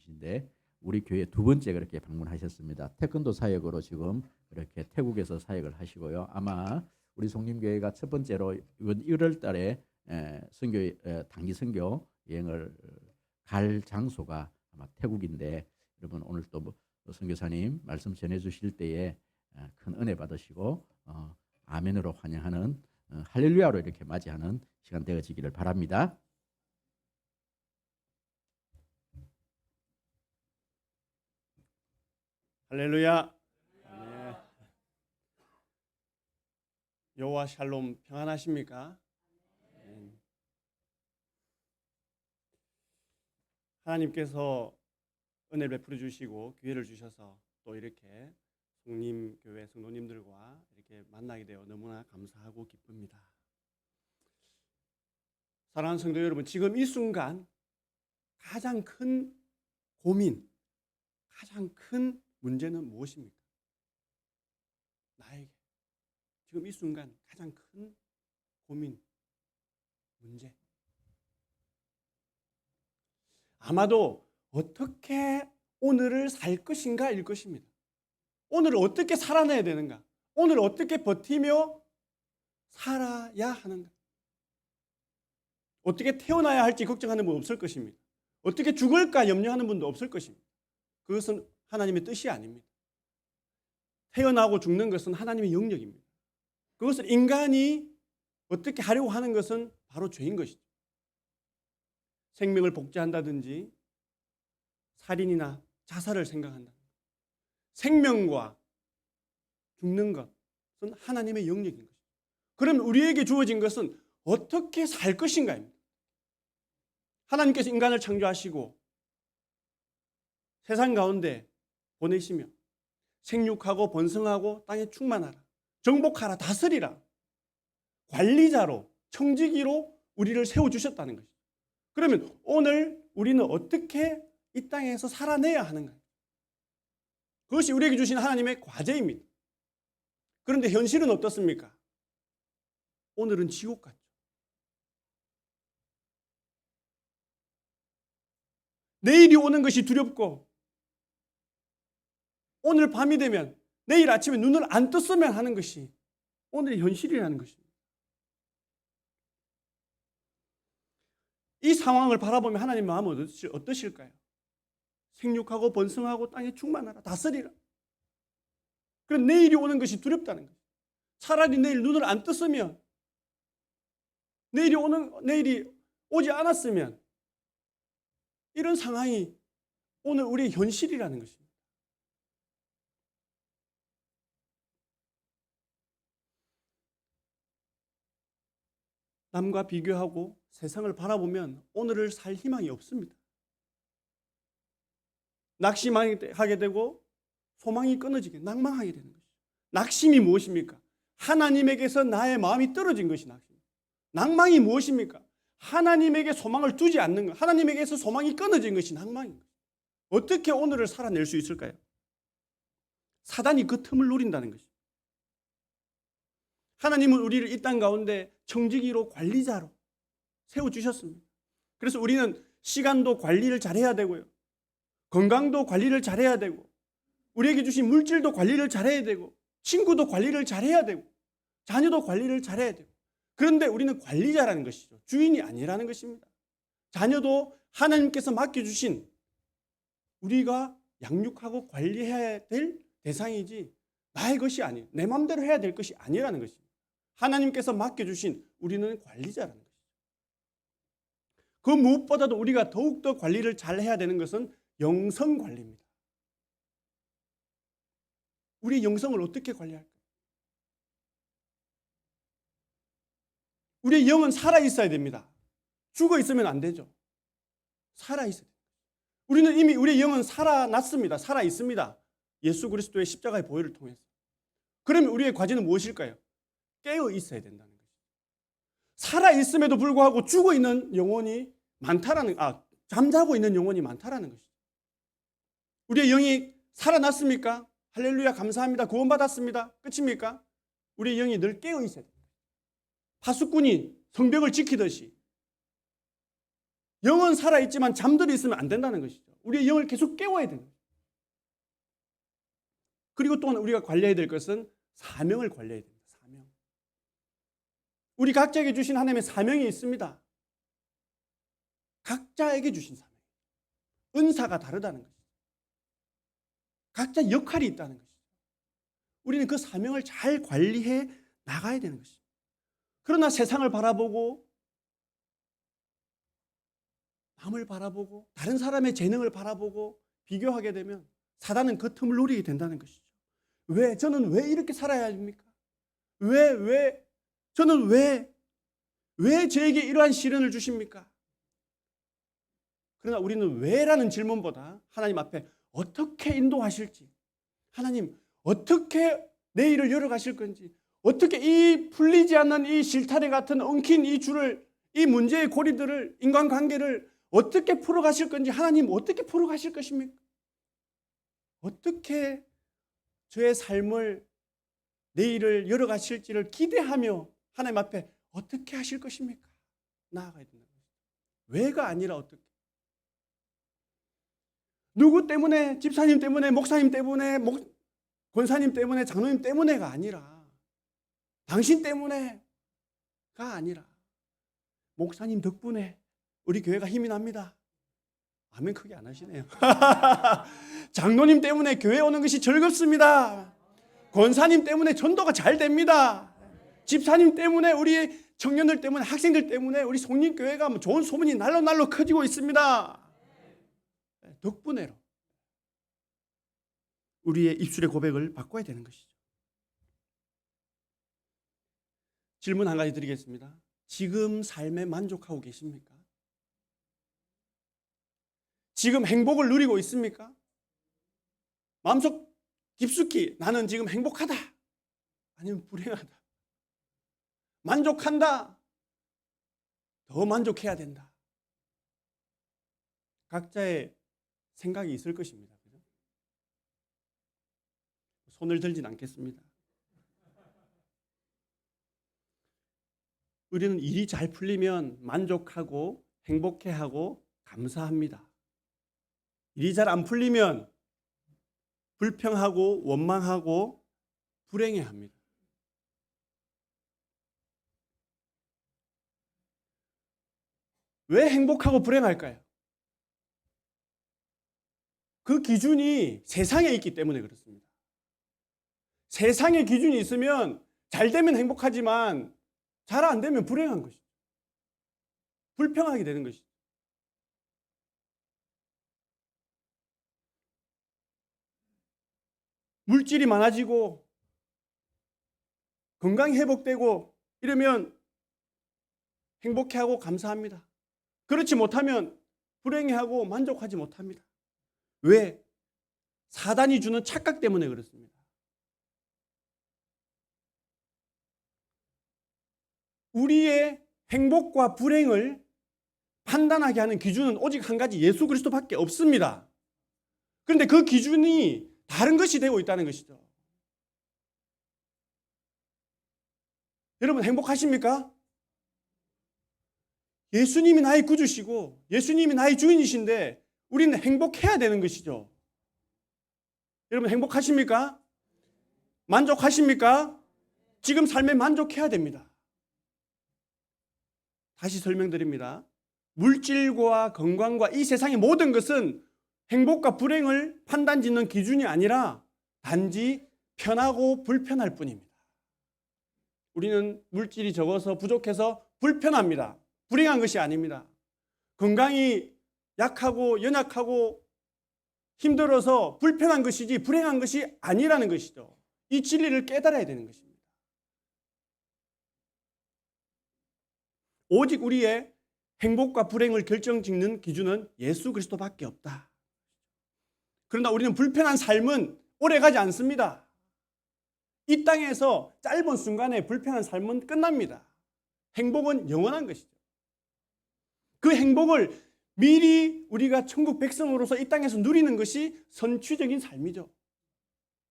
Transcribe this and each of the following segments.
분이신데 우리 교회 두 번째 그렇게 방문하셨습니다. 태권도 사역으로 지금 그렇게 태국에서 사역을 하시고요. 아마 우리 송림교회가 첫 번째로 이번 1월 달에 선교 단기 선교 여행을 갈 장소가 아마 태국인데 여러분 오늘 또 선교사님 말씀 전해 주실 때에 큰 은혜 받으시고 아멘으로 환영하는 할렐루야로 이렇게 맞이하는 시간 되어지기를 바랍니다. 할렐루야. 네. 여호와 샬롬 평안하십니까? 네. 하나님께서 은혜를 베풀어 주시고 기회를 주셔서 또 이렇게 송림교회 성도님들과 이렇게 만나게 되어 너무나 감사하고 기쁩니다. 사랑하는 성도 여러분, 지금 이 순간 가장 큰 고민, 가장 큰 문제는 무엇입니까? 나에게 지금 이 순간 가장 큰 고민, 문제. 아마도 어떻게 오늘을 살 것인가일 것입니다. 오늘을 어떻게 살아내야 되는가? 오늘 어떻게 버티며 살아야 하는가? 어떻게 태어나야 할지 걱정하는 분 없을 것입니다. 어떻게 죽을까 염려하는 분도 없을 것입니다. 그것은 하나님의 뜻이 아닙니다. 태어나고 죽는 것은 하나님의 영역입니다. 그것을 인간이 어떻게 하려고 하는 것은 바로 죄인 것이죠. 생명을 복제한다든지 살인이나 자살을 생각한다. 생명과 죽는 것은 하나님의 영역인 것이죠. 그럼 우리에게 주어진 것은 어떻게 살 것인가입니다. 하나님께서 인간을 창조하시고 세상 가운데 보내시며 생육하고 번성하고 땅에 충만하라, 정복하라, 다스리라, 관리자로 청지기로 우리를 세워주셨다는 것이죠. 그러면 오늘 우리는 어떻게 이 땅에서 살아내야 하는가? 그것이 우리에게 주신 하나님의 과제입니다. 그런데 현실은 어떻습니까? 오늘은 지옥 같죠. 내일이 오는 것이 두렵고 오늘 밤이 되면 내일 아침에 눈을 안 떴으면 하는 것이 오늘의 현실이라는 것입니다. 이 상황을 바라보면 하나님 마음은 어떠실까요? 생육하고 번성하고 땅에 충만하라, 다스리라. 그럼 내일이 오는 것이 두렵다는 거예요. 차라리 내일 눈을 안 떴으면, 내일이 오지 않았으면 이런 상황이 오늘 우리의 현실이라는 것입니다. 남과 비교하고 세상을 바라보면 오늘을 살 희망이 없습니다. 낙심하게 되고 소망이 끊어지게 낭망하게 되는 것이죠. 낙심이 무엇입니까? 하나님에게서 나의 마음이 떨어진 것이 낙심입니다. 낭망이 무엇입니까? 하나님에게 소망을 두지 않는 것, 하나님에게서 소망이 끊어진 것이 낭망입니다. 어떻게 오늘을 살아낼 수 있을까요? 사단이 그 틈을 노린다는 것입니다. 하나님은 우리를 이 땅 가운데 청지기로 관리자로 세워주셨습니다. 그래서 우리는 시간도 관리를 잘해야 되고요. 건강도 관리를 잘해야 되고 우리에게 주신 물질도 관리를 잘해야 되고 친구도 관리를 잘해야 되고 자녀도 관리를 잘해야 되고 그런데 우리는 관리자라는 것이죠. 주인이 아니라는 것입니다. 자녀도 하나님께서 맡겨주신 우리가 양육하고 관리해야 될 대상이지 나의 것이 아니에요. 내 마음대로 해야 될 것이 아니라는 것입니다. 하나님께서 맡겨주신 우리는 관리자라는 것이죠. 그 무엇보다도 우리가 더욱더 관리를 잘 해야 되는 것은 영성 관리입니다. 우리 영성을 어떻게 관리할까요? 우리의 영은 살아있어야 됩니다. 죽어있으면 안 되죠. 살아있어야 됩니다. 우리는 이미 우리의 영은 살아났습니다. 살아있습니다. 예수 그리스도의 십자가의 보혈을 통해서. 그러면 우리의 과제는 무엇일까요? 깨어 있어야 된다는 것이죠. 살아있음에도 불구하고 죽어있는 영혼이 잠자고 있는 영혼이 많다라는 것이죠. 우리의 영이 살아났습니까? 할렐루야 감사합니다. 구원받았습니다. 끝입니까? 우리의 영이 늘 깨어 있어야 됩니다. 파수꾼이 성벽을 지키듯이 영은 살아있지만 잠들어 있으면 안 된다는 것이죠. 우리의 영을 계속 깨워야 되는 거예요. 그리고 또한 우리가 관리해야 될 것은 사명을 관리해야 됩니다. 사명. 우리 각자에게 주신 하나님의 사명이 있습니다. 각자에게 주신 사명. 은사가 다르다는 것이죠. 각자 역할이 있다는 것이죠. 우리는 그 사명을 잘 관리해 나가야 되는 것이죠. 그러나 세상을 바라보고 남을 바라보고 다른 사람의 재능을 바라보고 비교하게 되면 사단은 그 틈을 노리게 된다는 것이죠. 저는 왜 이렇게 살아야 합니까? 저는 왜 저에게 이러한 시련을 주십니까? 그러나 우리는 왜라는 질문보다 하나님 앞에 어떻게 인도하실지, 하나님 어떻게 내 일을 열어가실 건지, 어떻게 이 풀리지 않는 이 실타래 같은 엉킨 이 줄을, 이 문제의 고리들을, 인간관계를 어떻게 풀어가실 건지, 하나님 어떻게 풀어가실 것입니까? 어떻게 저의 삶을, 내 일을 열어가실지를 기대하며 하나님 앞에 어떻게 하실 것입니까? 나아가야 된다. 왜가 아니라 어떻게. 누구 때문에, 집사님 때문에, 목사님 때문에, 권사님 때문에, 장로님 때문에가 아니라, 당신 때문에가 아니라, 목사님 덕분에 우리 교회가 힘이 납니다. 아멘 크게 안 하시네요. 장로님 때문에 교회 오는 것이 즐겁습니다. 권사님 때문에 전도가 잘 됩니다. 집사님 때문에, 우리 청년들 때문에, 학생들 때문에 우리 송림교회가 좋은 소문이 날로 커지고 있습니다. 덕분에로 우리의 입술의 고백을 바꿔야 되는 것이죠. 질문 한 가지 드리겠습니다. 지금 삶에 만족하고 계십니까? 지금 행복을 누리고 있습니까? 마음속 깊숙이 나는 지금 행복하다, 아니면 불행하다, 만족한다, 더 만족해야 된다. 각자의 생각이 있을 것입니다. 손을 들진 않겠습니다. 우리는 일이 잘 풀리면 만족하고 행복해하고 감사합니다. 일이 잘 안 풀리면 불평하고 원망하고 불행해합니다. 왜 행복하고 불행할까요? 그 기준이 세상에 있기 때문에 그렇습니다. 세상의 기준이 있으면 잘 되면 행복하지만 잘 안 되면 불행한 것이죠. 불평하게 되는 것이죠. 물질이 많아지고 건강이 회복되고 이러면 행복해하고 감사합니다. 그렇지 못하면 불행해하고 만족하지 못합니다. 왜? 사단이 주는 착각 때문에 그렇습니다. 우리의 행복과 불행을 판단하게 하는 기준은 오직 한 가지, 예수 그리스도밖에 없습니다. 그런데 그 기준이 다른 것이 되고 있다는 것이죠. 여러분 행복하십니까? 예수님이 나의 구주시고 예수님이 나의 주인이신데 우리는 행복해야 되는 것이죠. 여러분 행복하십니까? 만족하십니까? 지금 삶에 만족해야 됩니다. 다시 설명드립니다. 물질과 건강과 이 세상의 모든 것은 행복과 불행을 판단짓는 기준이 아니라 단지 편하고 불편할 뿐입니다. 우리는 물질이 적어서 부족해서 불편합니다. 불행한 것이 아닙니다. 건강이 약하고 연약하고 힘들어서 불편한 것이지 불행한 것이 아니라는 것이죠. 이 진리를 깨달아야 되는 것입니다. 오직 우리의 행복과 불행을 결정짓는 기준은 예수 그리스도밖에 없다. 그러나 우리는 불편한 삶은 오래가지 않습니다. 이 땅에서 짧은 순간에 불편한 삶은 끝납니다. 행복은 영원한 것이죠. 그 행복을 미리 우리가 천국 백성으로서 이 땅에서 누리는 것이 선취적인 삶이죠.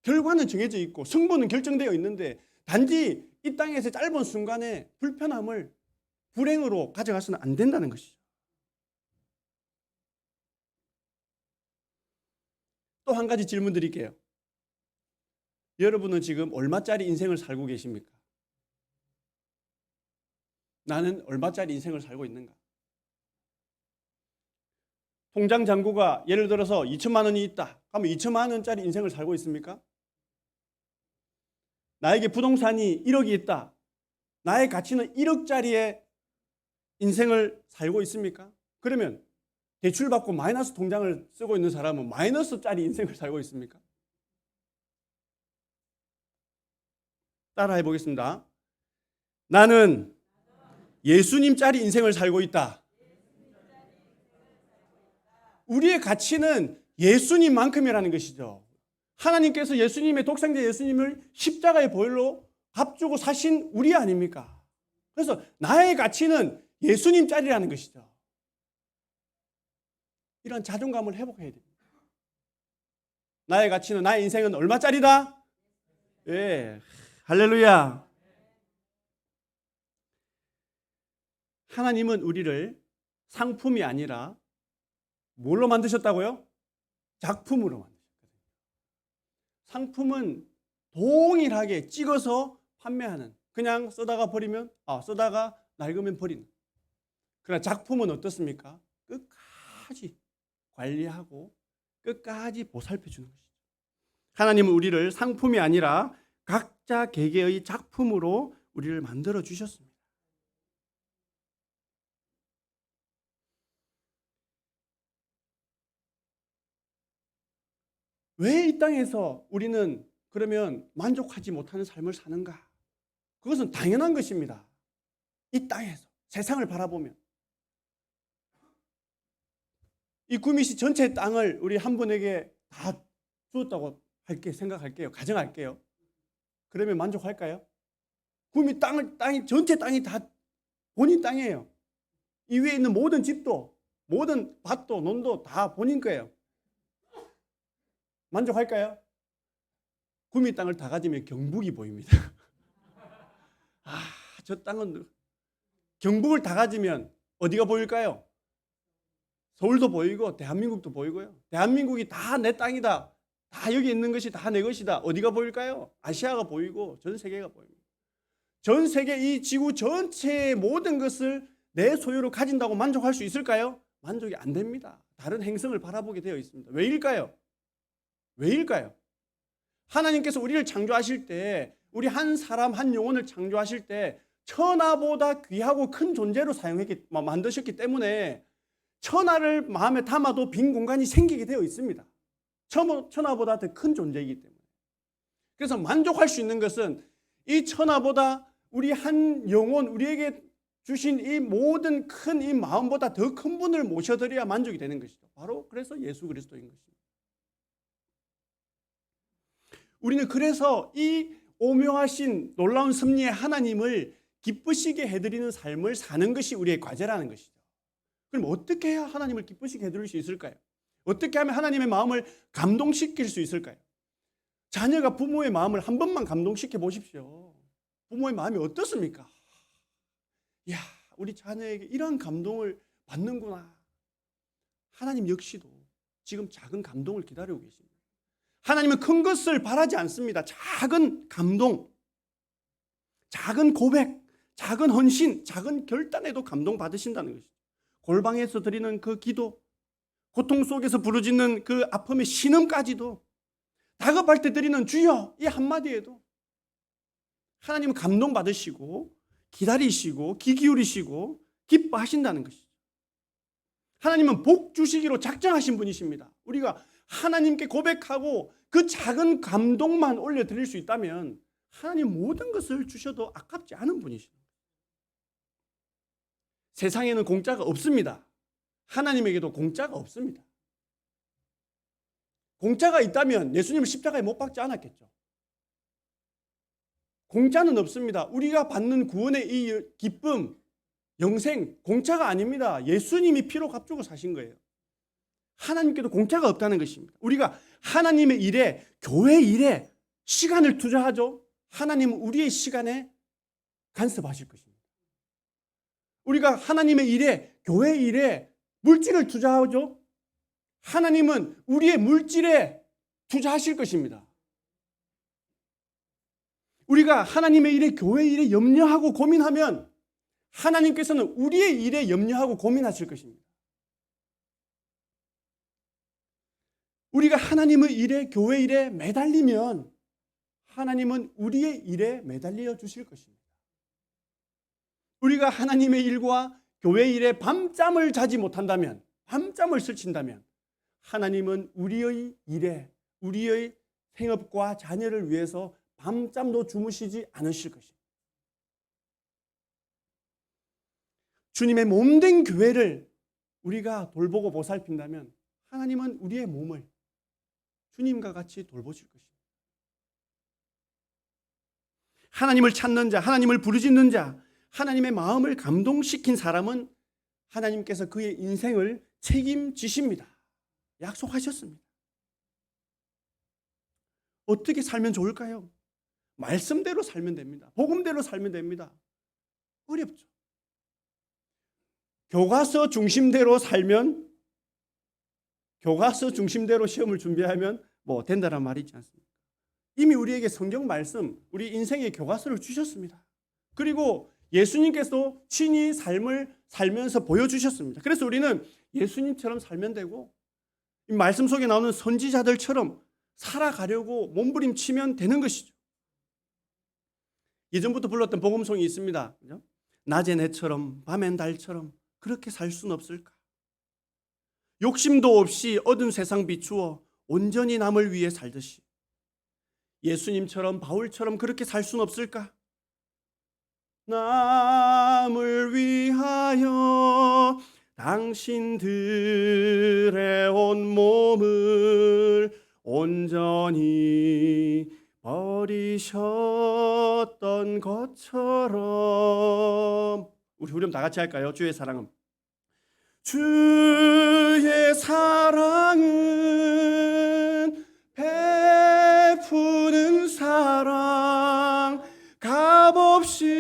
결과는 정해져 있고 승부는 결정되어 있는데 단지 이 땅에서 짧은 순간에 불편함을 불행으로 가져가서는 안 된다는 것이죠. 또 한 가지 질문 드릴게요. 여러분은 지금 얼마짜리 인생을 살고 계십니까? 나는 얼마짜리 인생을 살고 있는가? 통장 잔고가 예를 들어서 2천만 원이 있다. 그러면 2천만 원짜리 인생을 살고 있습니까? 나에게 부동산이 1억이 있다. 나의 가치는 1억짜리의 인생을 살고 있습니까? 그러면 대출받고 마이너스 통장을 쓰고 있는 사람은 마이너스짜리 인생을 살고 있습니까? 따라해 보겠습니다. 나는 예수님짜리 인생을 살고 있다. 우리의 가치는 예수님만큼이라는 것이죠. 하나님께서 예수님의 독생자 예수님을 십자가의 보혈로 값주고 사신 우리 아닙니까? 그래서 나의 가치는 예수님짜리라는 것이죠. 이런 자존감을 회복해야 됩니다. 나의 가치는, 나의 인생은 얼마짜리다? 예, 할렐루야. 하나님은 우리를 상품이 아니라 뭘로 만드셨다고요? 작품으로 만드셨거든요. 상품은 동일하게 찍어서 판매하는, 그냥 쓰다가 버리면, 쓰다가 낡으면 버리는. 그러나 작품은 어떻습니까? 끝까지 관리하고 끝까지 보살펴 주는 것이죠. 하나님은 우리를 상품이 아니라 각자 개개의 작품으로 우리를 만들어 주셨습니다. 왜 이 땅에서 우리는 그러면 만족하지 못하는 삶을 사는가? 그것은 당연한 것입니다. 이 땅에서 세상을 바라보면 이 구미시 전체 땅을 우리 한 분에게 다 주었다고 생각할게요. 가정할게요. 그러면 만족할까요? 구미 땅이 전체 땅이 다 본인 땅이에요. 이 위에 있는 모든 집도, 모든 밭도, 논도 다 본인 거예요. 만족할까요? 구미 땅을 다 가지면 경북이 보입니다. 저 땅은 경북을 다 가지면 어디가 보일까요? 서울도 보이고 대한민국도 보이고요. 대한민국이 다 내 땅이다. 다 여기 있는 것이 다 내 것이다. 어디가 보일까요? 아시아가 보이고 전 세계가 보입니다. 전 세계 이 지구 전체의 모든 것을 내 소유로 가진다고 만족할 수 있을까요? 만족이 안 됩니다. 다른 행성을 바라보게 되어 있습니다. 왜일까요? 왜일까요? 하나님께서 우리를 창조하실 때, 우리 한 사람 한 영혼을 창조하실 때 천하보다 귀하고 큰 존재로 만드셨기 때문에 천하를 마음에 담아도 빈 공간이 생기게 되어 있습니다. 천하보다 더 큰 존재이기 때문에. 그래서 만족할 수 있는 것은 이 천하보다 우리 한 영혼, 우리에게 주신 이 모든 큰 이 마음보다 더 큰 분을 모셔드려야 만족이 되는 것이죠. 바로 그래서 예수 그리스도인 것입니다. 우리는 그래서 이 오묘하신 놀라운 섭리의 하나님을 기쁘시게 해드리는 삶을 사는 것이 우리의 과제라는 것이죠. 그럼 어떻게 해야 하나님을 기쁘시게 해드릴 수 있을까요? 어떻게 하면 하나님의 마음을 감동시킬 수 있을까요? 자녀가 부모의 마음을 한 번만 감동시켜 보십시오. 부모의 마음이 어떻습니까? 이야, 우리 자녀에게 이런 감동을 받는구나. 하나님 역시도 지금 작은 감동을 기다리고 계십니다. 하나님은 큰 것을 바라지 않습니다. 작은 감동, 작은 고백, 작은 헌신, 작은 결단에도 감동받으신다는 것이죠. 골방에서 드리는 그 기도, 고통 속에서 부르짖는 그 아픔의 신음까지도, 다급할 때 드리는 주여 이 한마디에도 하나님은 감동받으시고 기다리시고 귀 기울이시고 기뻐하신다는 것이죠. 하나님은 복 주시기로 작정하신 분이십니다. 우리가 하나님께 고백하고 그 작은 감동만 올려드릴 수 있다면 하나님 모든 것을 주셔도 아깝지 않은 분이십니다. 세상에는 공짜가 없습니다. 하나님에게도 공짜가 없습니다. 공짜가 있다면 예수님을 십자가에 못 박지 않았겠죠. 공짜는 없습니다. 우리가 받는 구원의 이 기쁨, 영생, 공짜가 아닙니다. 예수님이 피로 값주고 사신 거예요. 하나님께도 공짜가 없다는 것입니다. 우리가 하나님의 일에, 교회 일에 시간을 투자하죠. 하나님은 우리의 시간에 간섭하실 것입니다. 우리가 하나님의 일에, 교회 일에 물질을 투자하죠. 하나님은 우리의 물질에 투자하실 것입니다. 우리가 하나님의 일에, 교회 일에 염려하고 고민하면 하나님께서는 우리의 일에 염려하고 고민하실 것입니다. 우리가 하나님의 일에, 교회 일에 매달리면 하나님은 우리의 일에 매달려 주실 것입니다. 우리가 하나님의 일과 교회 일에 밤잠을 자지 못한다면, 밤잠을 설친다면 하나님은 우리의 일에, 우리의 생업과 자녀를 위해서 밤잠도 주무시지 않으실 것입니다. 주님의 몸된 교회를 우리가 돌보고 보살핀다면 하나님은 우리의 몸을 주님과 같이 돌보실 것입니다. 하나님을 찾는 자, 하나님을 부르짖는 자, 하나님의 마음을 감동시킨 사람은 하나님께서 그의 인생을 책임지십니다. 약속하셨습니다. 어떻게 살면 좋을까요? 말씀대로 살면 됩니다. 복음대로 살면 됩니다. 어렵죠. 교과서 중심대로 살면, 교과서 중심대로 시험을 준비하면 뭐 된다는 말이 있지 않습니까? 이미 우리에게 성경 말씀, 우리 인생의 교과서를 주셨습니다. 그리고 예수님께서 친히 삶을 살면서 보여주셨습니다. 그래서 우리는 예수님처럼 살면 되고 이 말씀 속에 나오는 선지자들처럼 살아가려고 몸부림치면 되는 것이죠. 예전부터 불렀던 복음송이 있습니다. 그죠? 낮엔 해처럼 밤엔 달처럼 그렇게 살 수는 없을까? 욕심도 없이 어두운 세상 비추어 온전히 남을 위해 살듯이 예수님처럼 바울처럼 그렇게 살 수는 없을까? 남을 위하여 당신들의 온 몸을 온전히 버리셨던 것처럼 우리 후렴 다 같이 할까요? 주의 사랑은 주의 사랑은 베푸는 사랑 값없이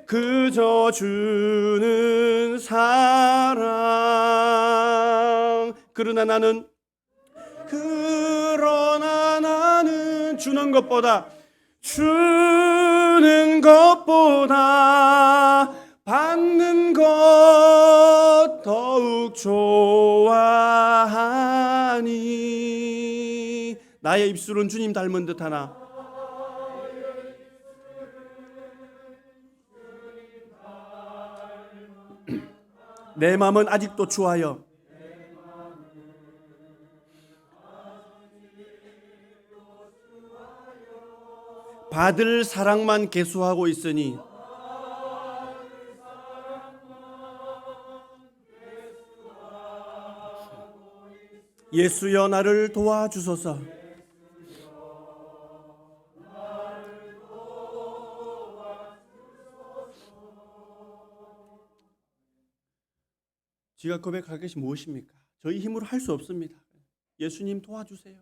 그저 주는 사랑 그러나 나는 주는 것보다 받는 것 더욱 좋아하니 나의 입술은 주님 닮은 듯하나 내 마음은 아직도 추하여 받을 사랑만 계수하고 있으니 예수여 나를 도와주소서. 제가 고백할 것이 무엇입니까? 저희 힘으로 할 수 없습니다. 예수님 도와주세요.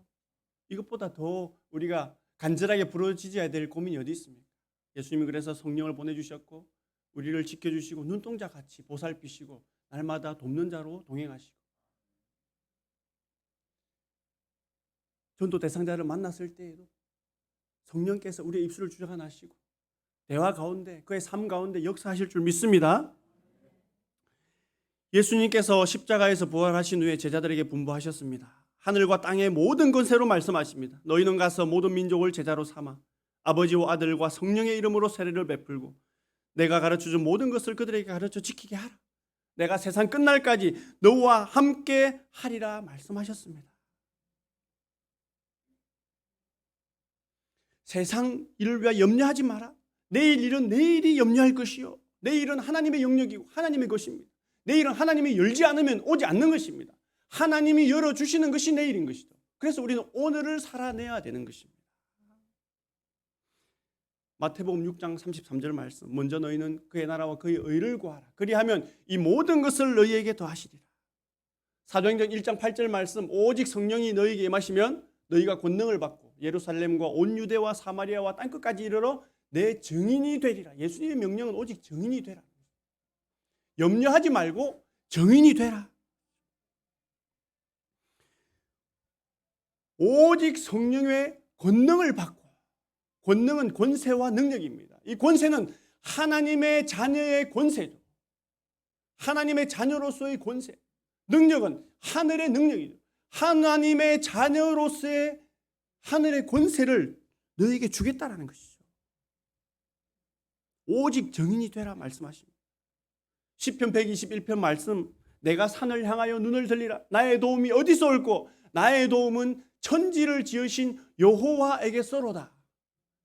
이것보다 더 우리가 간절하게 부르짖어야 될 고민이 어디 있습니까? 예수님이 그래서 성령을 보내주셨고 우리를 지켜주시고 눈동자같이 보살피시고 날마다 돕는 자로 동행하시고 전도 대상자를 만났을 때에도 성령께서 우리의 입술을 주장하시고 대화 가운데 그의 삶 가운데 역사하실 줄 믿습니다. 예수님께서 십자가에서 부활하신 후에 제자들에게 분부하셨습니다. 하늘과 땅의 모든 권세로 말씀하십니다. 너희는 가서 모든 민족을 제자로 삼아 아버지와 아들과 성령의 이름으로 세례를 베풀고 내가 가르쳐준 모든 것을 그들에게 가르쳐 지키게 하라. 내가 세상 끝날까지 너와 함께 하리라 말씀하셨습니다. 세상 일을 위하여 염려하지 마라. 내일 일은 내일이 염려할 것이요. 내일은 하나님의 영역이고 하나님의 것입니다. 내일은 하나님이 열지 않으면 오지 않는 것입니다. 하나님이 열어주시는 것이 내일인 것이죠. 그래서 우리는 오늘을 살아내야 되는 것입니다. 마태복음 6장 33절 말씀. 먼저 너희는 그의 나라와 그의 의를 구하라. 그리하면 이 모든 것을 너희에게 더하시리라. 사도행전 1장 8절 말씀. 오직 성령이 너희에게 임하시면 너희가 권능을 받고 예루살렘과 온 유대와 사마리아와 땅끝까지 이르러 내 증인이 되리라. 예수님의 명령은 오직 증인이 되라. 염려하지 말고 증인이 되라. 오직 성령의 권능을 받고, 권능은 권세와 능력입니다. 이 권세는 하나님의 자녀의 권세죠. 하나님의 자녀로서의 권세. 능력은 하늘의 능력이죠. 하나님의 자녀로서의 하늘의 권세를 너에게 주겠다라는 것이죠. 오직 정인이 되라 말씀하십니다. 시편 121편 말씀, 내가 산을 향하여 눈을 들리라. 나의 도움이 어디서 올꼬? 나의 도움은 천지를 지으신 여호와에게서로다.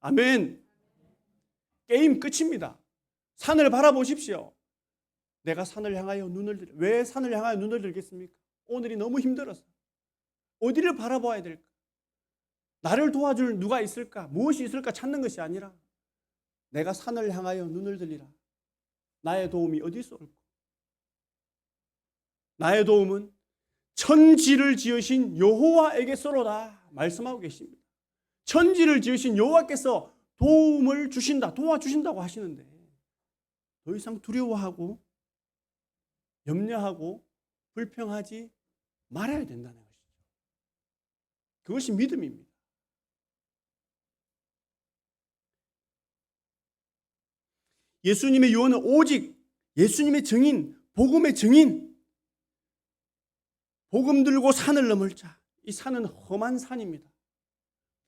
아멘. 게임 끝입니다. 산을 바라보십시오. 내가 산을 향하여 눈을 들려. 왜 산을 향하여 눈을 들겠습니까? 오늘이 너무 힘들어서. 어디를 바라봐야 될까? 나를 도와줄 누가 있을까? 무엇이 있을까 찾는 것이 아니라 내가 산을 향하여 눈을 들리라. 나의 도움이 어디서 올까? 나의 도움은 천지를 지으신 여호와에게서로다 말씀하고 계십니다. 천지를 지으신 여호와께서 도움을 주신다, 도와주신다고 하시는데 더 이상 두려워하고 염려하고 불평하지 말아야 된다는 것이죠. 그것이 믿음입니다. 예수님의 유언은 오직 예수님의 증인, 복음의 증인, 복음 들고 산을 넘을 자. 이 산은 험한 산입니다.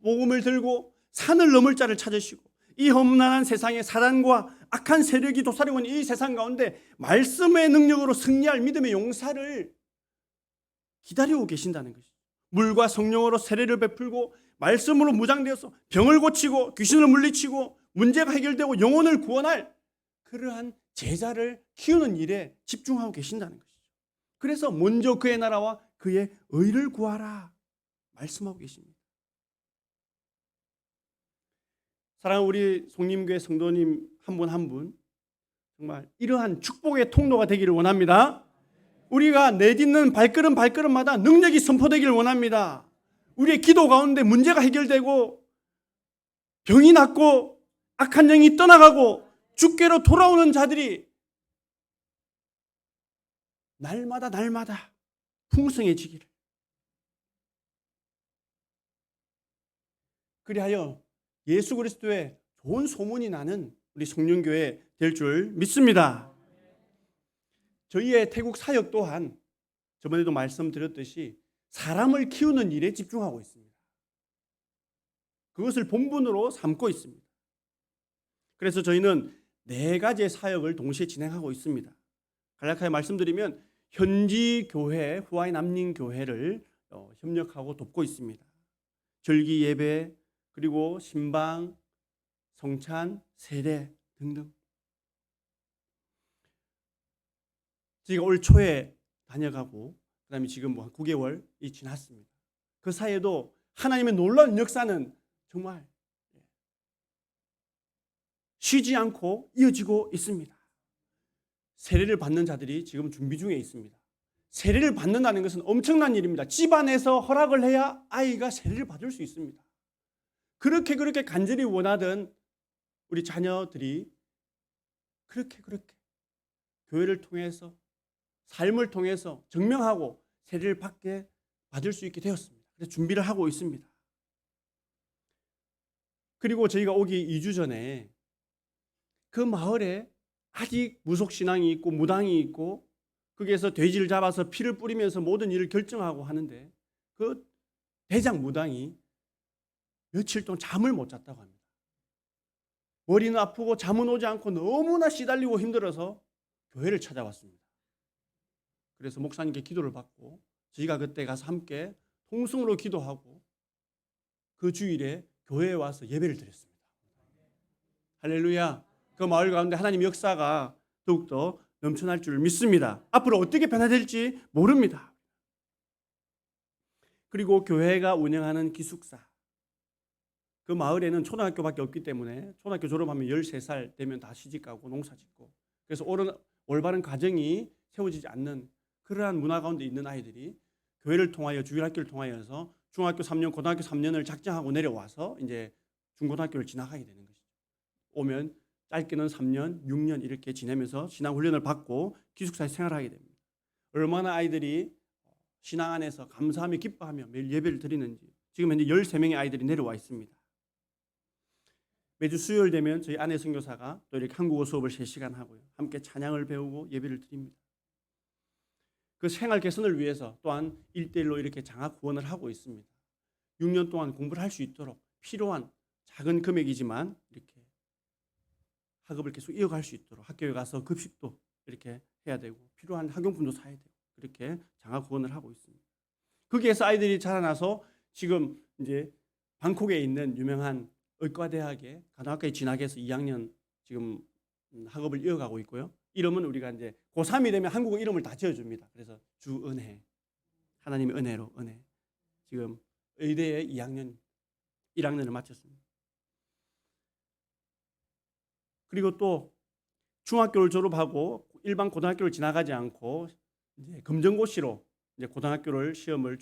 복음을 들고 산을 넘을 자를 찾으시고 이 험난한 세상에 사단과 악한 세력이 도사리고 있는 이 세상 가운데 말씀의 능력으로 승리할 믿음의 용사를 기다리고 계신다는 것이죠. 물과 성령으로 세례를 베풀고 말씀으로 무장되어서 병을 고치고 귀신을 물리치고 문제가 해결되고 영혼을 구원할 그러한 제자를 키우는 일에 집중하고 계신다는 것이죠. 그래서 먼저 그의 나라와 그의 의를 구하라 말씀하고 계십니다. 사랑하는 우리 송림교회 성도님 한 분 한 분 정말 이러한 축복의 통로가 되기를 원합니다. 우리가 내딛는 발걸음마다 능력이 선포되기를 원합니다. 우리의 기도 가운데 문제가 해결되고 병이 낫고 악한 영이 떠나가고 주께로 돌아오는 자들이 날마다 풍성해지기를. 그리하여 예수 그리스도의 좋은 소문이 나는 우리 송림교회 될 줄 믿습니다. 저희의 태국 사역 또한 저번에도 말씀드렸듯이 사람을 키우는 일에 집중하고 있습니다. 그것을 본분으로 삼고 있습니다. 그래서 저희는 4가지의 사역을 동시에 진행하고 있습니다. 간략하게 말씀드리면 현지 교회, 후아이 남린 교회를 협력하고 돕고 있습니다. 절기 예배, 그리고 신방, 성찬, 세례 등등. 저희가 올 초에 다녀가고 그다음에 지금 뭐 한 9개월이 지났습니다. 그 사이에도 하나님의 놀라운 역사는 정말 쉬지 않고 이어지고 있습니다. 세례를 받는 자들이 지금 준비 중에 있습니다. 세례를 받는다는 것은 엄청난 일입니다. 집안에서 허락을 해야 아이가 세례를 받을 수 있습니다. 그렇게 간절히 원하던 우리 자녀들이 그렇게 교회를 통해서 삶을 통해서 증명하고 세례를 받을 수 있게 되었습니다. 그래서 준비를 하고 있습니다. 그리고 저희가 오기 2주 전에 그 마을에 아직 무속신앙이 있고 무당이 있고 거기에서 돼지를 잡아서 피를 뿌리면서 모든 일을 결정하고 하는데 그 대장 무당이 며칠 동안 잠을 못 잤다고 합니다. 머리는 아프고 잠은 오지 않고 너무나 시달리고 힘들어서 교회를 찾아왔습니다. 그래서 목사님께 기도를 받고 저희가 그때 가서 함께 통성으로 기도하고 그 주일에 교회에 와서 예배를 드렸습니다. 할렐루야. 그 마을 가운데 하나님의 역사가 더욱더 넘쳐날 줄 믿습니다. 앞으로 어떻게 변화될지 모릅니다. 그리고 교회가 운영하는 기숙사. 그 마을에는 초등학교밖에 없기 때문에 초등학교 졸업하면 13살 되면 다 시집가고 농사짓고 그래서 올바른 가정이 세워지지 않는 그러한 문화 가운데 있는 아이들이 교회를 통하여 주일학교를 통하여서 중학교 3년, 고등학교 3년을 작정하고 내려와서 이제 중고등학교를 지나가게 되는 것이죠. 오면 짧게는 3년, 6년 이렇게 지내면서 신앙 훈련을 받고 기숙사에 생활하게 됩니다. 얼마나 아이들이 신앙 안에서 감사하며 기뻐하며 매일 예배를 드리는지 지금 현재 13명의 아이들이 내려와 있습니다. 매주 수요일 되면 저희 아내 선교사가 또 이렇게 한국어 수업을 3시간 하고요. 함께 찬양을 배우고 예배를 드립니다. 그 생활 개선을 위해서 또한 1대1로 이렇게 장학 후원을 하고 있습니다. 6년 동안 공부를 할 수 있도록 필요한 작은 금액이지만 이렇게 학업을 계속 이어갈 수 있도록 학교에 가서 급식도 이렇게 해야 되고 필요한 학용품도 사야 되고 그렇게 장학 후원을 하고 있습니다. 거기에서 아이들이 자라나서 지금 이제 방콕에 있는 유명한 의과대학에 가정학과에 진학해서 2학년 지금 학업을 이어가고 있고요. 이름은 우리가 이제 고3이 되면 한국어 이름을 다 지어줍니다. 그래서 주은혜, 하나님의 은혜로 은혜. 지금 의대에 1학년을 마쳤습니다. 그리고 또 중학교를 졸업하고 일반 고등학교를 지나가지 않고 이제 검정고시로 이제 고등학교를 시험을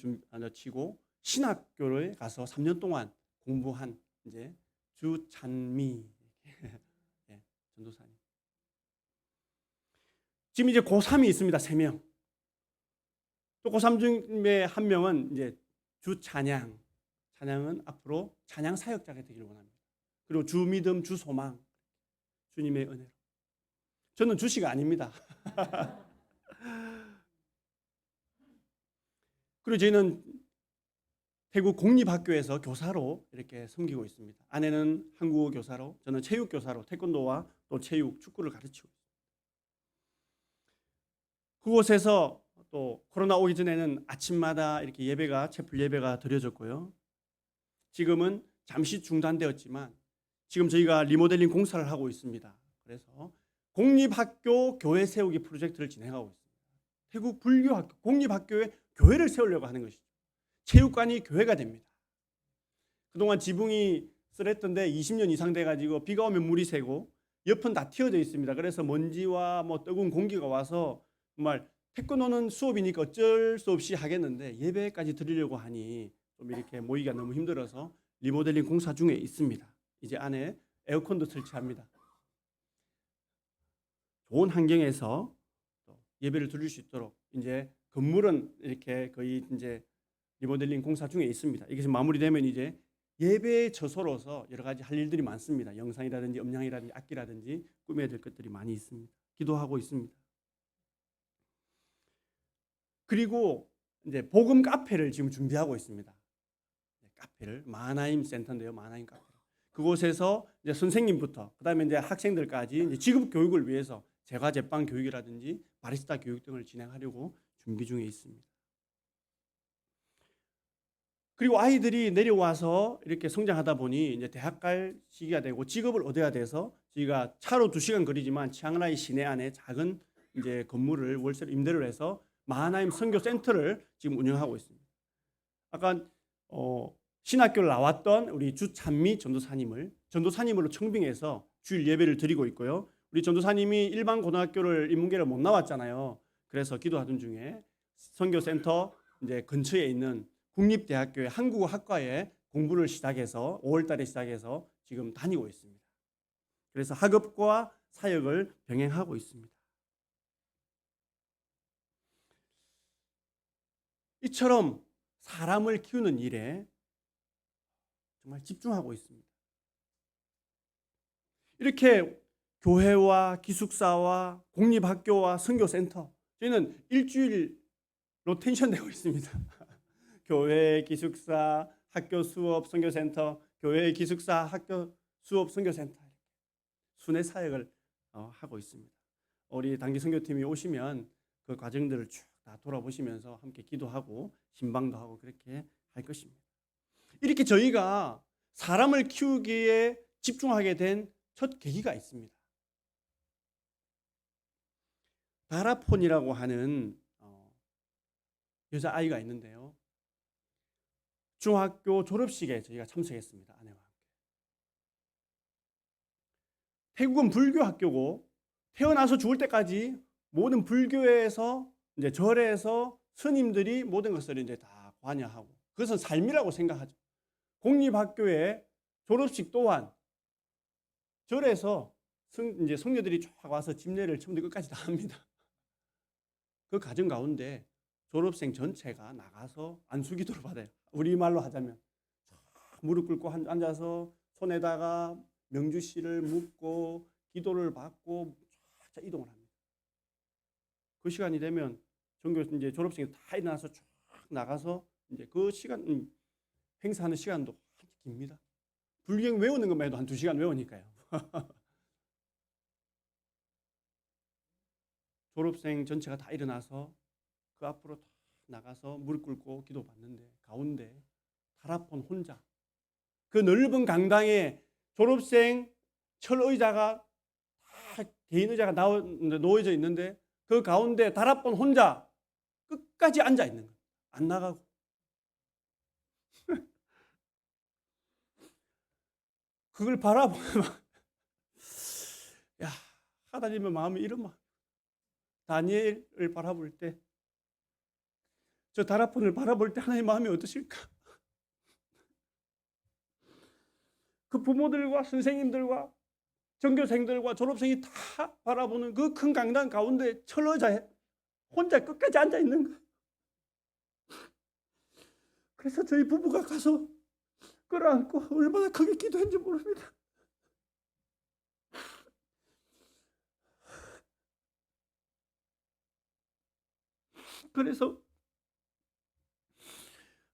치고 신학교를 가서 3년 동안 공부한 이제 주찬미 네, 전도사님. 지금 이제 고3이 있습니다. 3명. 또 고3 중에 한 명은 이제 주찬양. 찬양은 앞으로 찬양 사역자가 되기를 원합니다. 그리고 주믿음, 주소망. 주님의 은혜로. 저는 주씨가 아닙니다. 그리고 저희는 태국 공립학교에서 교사로 이렇게 섬기고 있습니다. 아내는 한국어 교사로, 저는 체육 교사로 태권도와 또 체육, 축구를 가르치고 있습니다. 그곳에서 또 코로나 오기 전에는 아침마다 이렇게 예배가 채플 예배가 드려졌고요. 지금은 잠시 중단되었지만 지금 저희가 리모델링 공사를 하고 있습니다. 그래서 공립학교 교회 세우기 프로젝트를 진행하고 있습니다. 태국 불교학교, 공립학교에 교회를 세우려고 하는 것이죠. 체육관이 교회가 됩니다. 그동안 지붕이 쓰랬던데 20년 이상 돼가지고 비가 오면 물이 새고 옆은 다 튀어져 있습니다. 그래서 먼지와 뭐 뜨거운 공기가 와서 정말 태권도는 수업이니까 어쩔 수 없이 하겠는데 예배까지 드리려고 하니 좀 이렇게 모이기가 너무 힘들어서 리모델링 공사 중에 있습니다. 이제 안에 에어컨도 설치합니다. 좋은 환경에서 예배를 드릴 수 있도록 이제 건물은 이렇게 거의 이제 리모델링 공사 중에 있습니다. 이게 마무리되면 이제 예배의 처소로서 여러 가지 할 일들이 많습니다. 영상이라든지 음향이라든지 악기라든지 꾸며야 될 것들이 많이 있습니다. 기도하고 있습니다. 그리고 이제 복음 카페를 지금 준비하고 있습니다. 카페를 마하나임 센터인데요. 마하나임 카페. 그곳에서 이제 선생님부터 그다음에 이제 학생들까지 이제 직업 교육을 위해서 제과 제빵 교육이라든지 바리스타 교육 등을 진행하려고 준비 중에 있습니다. 그리고 아이들이 내려와서 이렇게 성장하다 보니 이제 대학 갈 시기가 되고 직업을 얻어야 돼서 저희가 차로 2시간 거리지만 치앙라이 시내 안에 작은 이제 건물을 월세로 임대를 해서 마하나임 선교 센터를 지금 운영하고 있습니다. 아까 신학교를 나왔던 우리 주찬미 전도사님으로 청빙해서 주일 예배를 드리고 있고요. 우리 전도사님이 일반 고등학교를 인문계를 못 나왔잖아요. 그래서 기도하던 중에 선교센터 이제 근처에 있는 국립대학교의 한국어 학과에 공부를 시작해서 5월달에 시작해서 지금 다니고 있습니다. 그래서 학업과 사역을 병행하고 있습니다. 이처럼 사람을 키우는 일에 정말 집중하고 있습니다. 이렇게 교회와 기숙사와 공립학교와 선교센터 저희는 일주일 로테이션 되고 있습니다. 교회, 기숙사, 학교 수업, 선교센터, 교회, 기숙사, 학교 수업, 선교센터 순회 사역을 하고 있습니다. 우리 단기 선교팀이 오시면 그 과정들을 쭉 다 돌아보시면서 함께 기도하고 신방도 하고 그렇게 할 것입니다. 이렇게 저희가 사람을 키우기에 집중하게 된 첫 계기가 있습니다. 다라폰이라고 하는 여자아이가 있는데요. 중학교 졸업식에 저희가 참석했습니다. 아내와 함께. 태국은 불교 학교고 태어나서 죽을 때까지 모든 불교에서 이제 절에서 스님들이 모든 것을 이제 다 관여하고 그것은 삶이라고 생각하죠. 공립학교의 졸업식 또한 절에서 이제 성녀들이 쫙 와서 집례를 처음부터 끝까지 다 합니다. 그 과정 가운데 졸업생 전체가 나가서 안수기도를 받아요. 우리말로 하자면 무릎 꿇고 앉아서 손에다가 명주씨를 묻고 기도를 받고 쫙 이동을 합니다. 그 시간이 되면 전교 이제 졸업생이 다 일어나서 쫙 나가서 이제 그 시간 행사하는 시간도 아주 깁니다. 불경 외우는 것만 해도 한 2시간 외우니까요. 졸업생 전체가 다 일어나서 그 앞으로 다 나가서 무릎 꿇고 기도받는데 가운데 다라폰 혼자 그 넓은 강당에 졸업생 철의자가 다 개인 의자가 놓여져 있는데 그 가운데 다라폰 혼자 끝까지 앉아 있는 거예요. 안 나가고. 그걸 바라보면 야, 하나님의 마음이 이런 마음. 다니엘을 바라볼 때, 저 다라폰을 바라볼 때 하나님의 마음이 어떠실까? 그 부모들과 선생님들과 전교생들과 졸업생이 다 바라보는 그 큰 강당 가운데 철의자에 혼자 끝까지 앉아 있는 거예요. 그래서 저희 부부가 가서 끌어안고 얼마나 크게 기도했는지 모릅니다. 그래서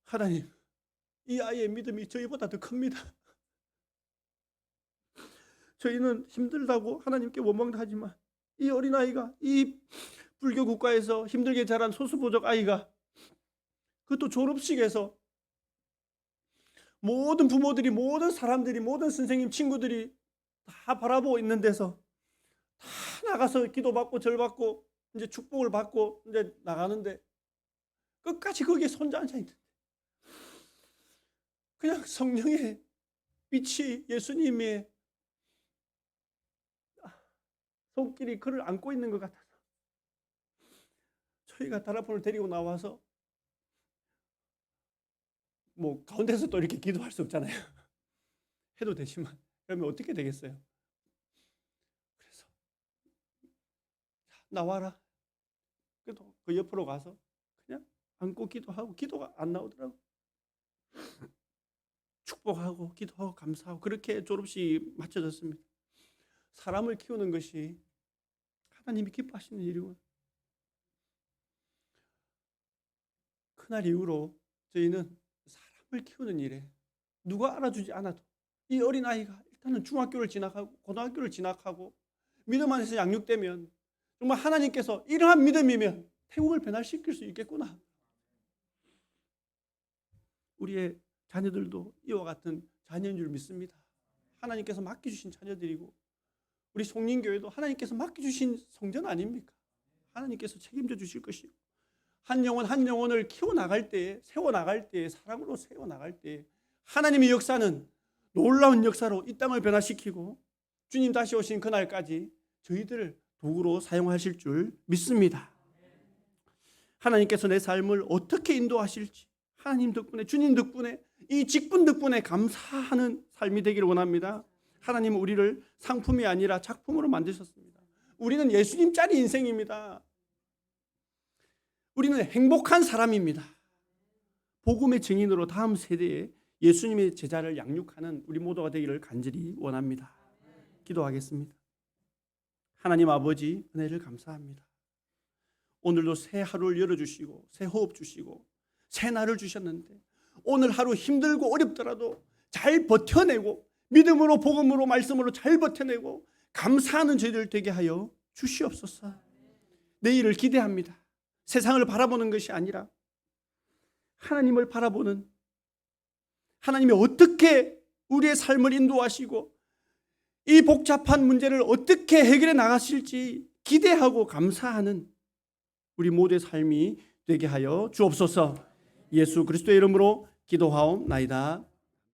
하나님, 이 아이의 믿음이 저희보다 더 큽니다. 저희는 힘들다고 하나님께 원망하지만 이 어린아이가, 이 불교 국가에서 힘들게 자란 소수부족 아이가, 그것도 졸업식에서 모든 부모들이, 모든 사람들이, 모든 선생님, 친구들이 다 바라보고 있는 데서 다 나가서 기도받고 절받고 이제 축복을 받고 이제 나가는데 끝까지 거기에 혼자 앉아있는데 그냥 성령의 빛이 예수님의 손길이 그를 안고 있는 것 같아서 저희가 다라폰을 데리고 나와서 뭐 가운데서 또 이렇게 기도할 수 없잖아요. 해도 되지만 그러면 어떻게 되겠어요? 그래서 나와라. 그래도 그 옆으로 가서 그냥 안고 기도하고 기도가 안 나오더라고. 축복하고 기도하고 감사하고 그렇게 졸업식이 마쳐졌습니다. 사람을 키우는 것이 하나님이 기뻐하시는 일이고 그날 이후로 저희는 사람을 키우는 일에 누가 알아주지 않아도 이 어린아이가 일단은 중학교를 진학하고 고등학교를 진학하고 믿음 안에서 양육되면 정말 하나님께서 이러한 믿음이면 태국을 변화시킬 수 있겠구나. 우리의 자녀들도 이와 같은 자녀인 줄 믿습니다. 하나님께서 맡겨주신 자녀들이고 우리 송림교회도 하나님께서 맡겨주신 성전 아닙니까? 하나님께서 책임져 주실 것이고 한 영혼 한 영혼을 키워나갈 때에, 세워나갈 때에, 사랑으로 세워나갈 때에 하나님의 역사는 놀라운 역사로 이 땅을 변화시키고 주님 다시 오신 그날까지 저희들을 도구로 사용하실 줄 믿습니다. 하나님께서 내 삶을 어떻게 인도하실지 하나님 덕분에, 주님 덕분에, 이 직분 덕분에 감사하는 삶이 되기를 원합니다. 하나님은 우리를 상품이 아니라 작품으로 만드셨습니다. 우리는 예수님짜리 인생입니다. 우리는 행복한 사람입니다. 복음의 증인으로 다음 세대에 예수님의 제자를 양육하는 우리 모두가 되기를 간절히 원합니다. 기도하겠습니다. 하나님 아버지, 은혜를 감사합니다. 오늘도 새 하루를 열어주시고 새 호흡 주시고 새 날을 주셨는데 오늘 하루 힘들고 어렵더라도 잘 버텨내고 믿음으로 복음으로 말씀으로 잘 버텨내고 감사하는 저희들 되게 하여 주시옵소서. 내일을 기대합니다. 세상을 바라보는 것이 아니라 하나님을 바라보는, 하나님이 어떻게 우리의 삶을 인도하시고 이 복잡한 문제를 어떻게 해결해 나가실지 기대하고 감사하는 우리 모두의 삶이 되게 하여 주옵소서. 예수 그리스도의 이름으로 기도하옵나이다.